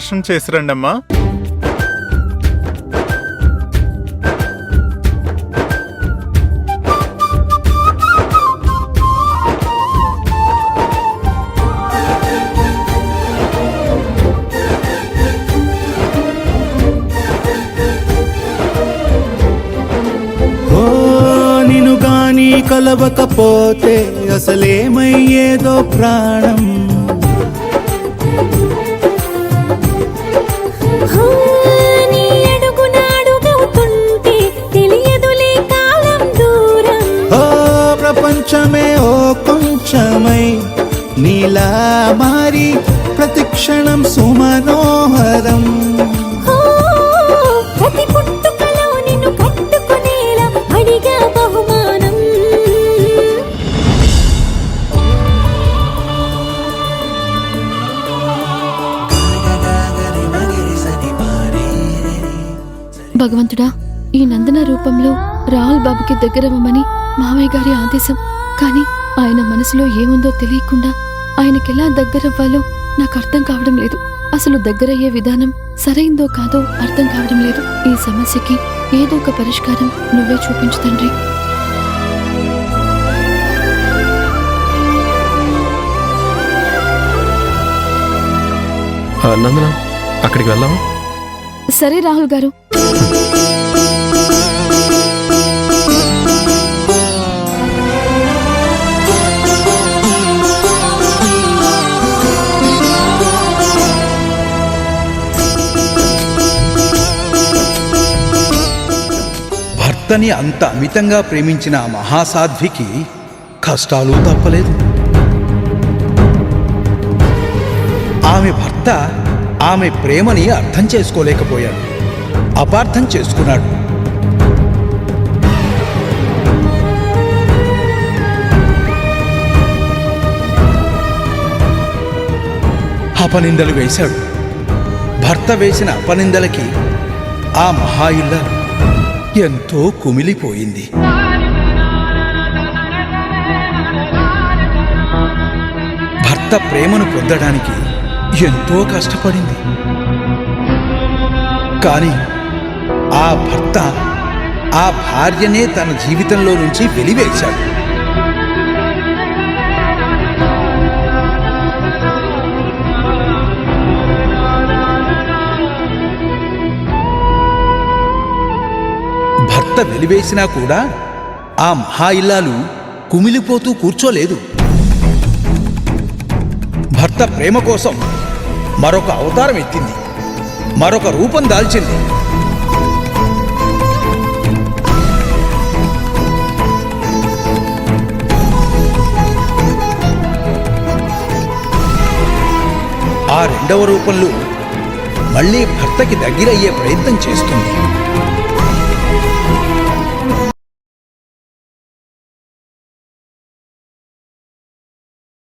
దర్శనం చేసి రండమ్మా. నిన్ను గాని కలవకపోతే అసలేమయ్యేదో ప్రాణం. ప్రపంచమే ఓ కొంచెమై నీలా మారి ప్రతిక్షణం సుమనోహరం. భగవంతుడా, ఈ నందన రూపంలో రాహుల్ బాబుకి దగ్గరవ్వమని మామయ్య గారి ఆదేశం. కానీ ఆయన మనసులో ఏముందో తెలియకుండా ఆయనకెలా దగ్గరవ్వాలో నాకు అర్థం కావడం లేదు. అసలు దగ్గరయ్యే విధానం సరైందో కాదో అర్థం కావడం లేదు. ఈ సమస్యకి ఏదో ఒక పరిష్కారం నువ్వే చూపించు తండ్రి. నందన, అక్కడికి వెళ్దామా? సరే రాహుల్ గారు. భర్తని అంత అమితంగా ప్రేమించిన ఆ మహాసాధ్వికి కష్టాలు తప్పలేదు. ఆమె భర్త ఆమె ప్రేమని అర్థం చేసుకోలేకపోయాడు, అపార్థం చేసుకున్నాడు. అపనిందలు వేశాడు. భర్త వేసిన అపనిందలకి ఆ మహా ఇల్లాలు ఎంతో కుమిలిపోయింది. భర్త ప్రేమను పొందడానికి ఎంతో కష్టపడింది. కానీ ఆ భర్త ఆ భార్యనే తన జీవితంలో నుంచి వెలివేశాడు. భర్త వెలివేసినా కూడా ఆ మహా ఇల్లాలు కుమిలిపోతూ కూర్చోలేదు. భర్త ప్రేమ కోసం మరొక అవతారం ఎత్తింది, మరొక రూపం దాల్చింది. ఆ రెండవ రూపంలో మళ్ళీ భర్తకి దగ్గరయ్యే ప్రయత్నం చేస్తుంది.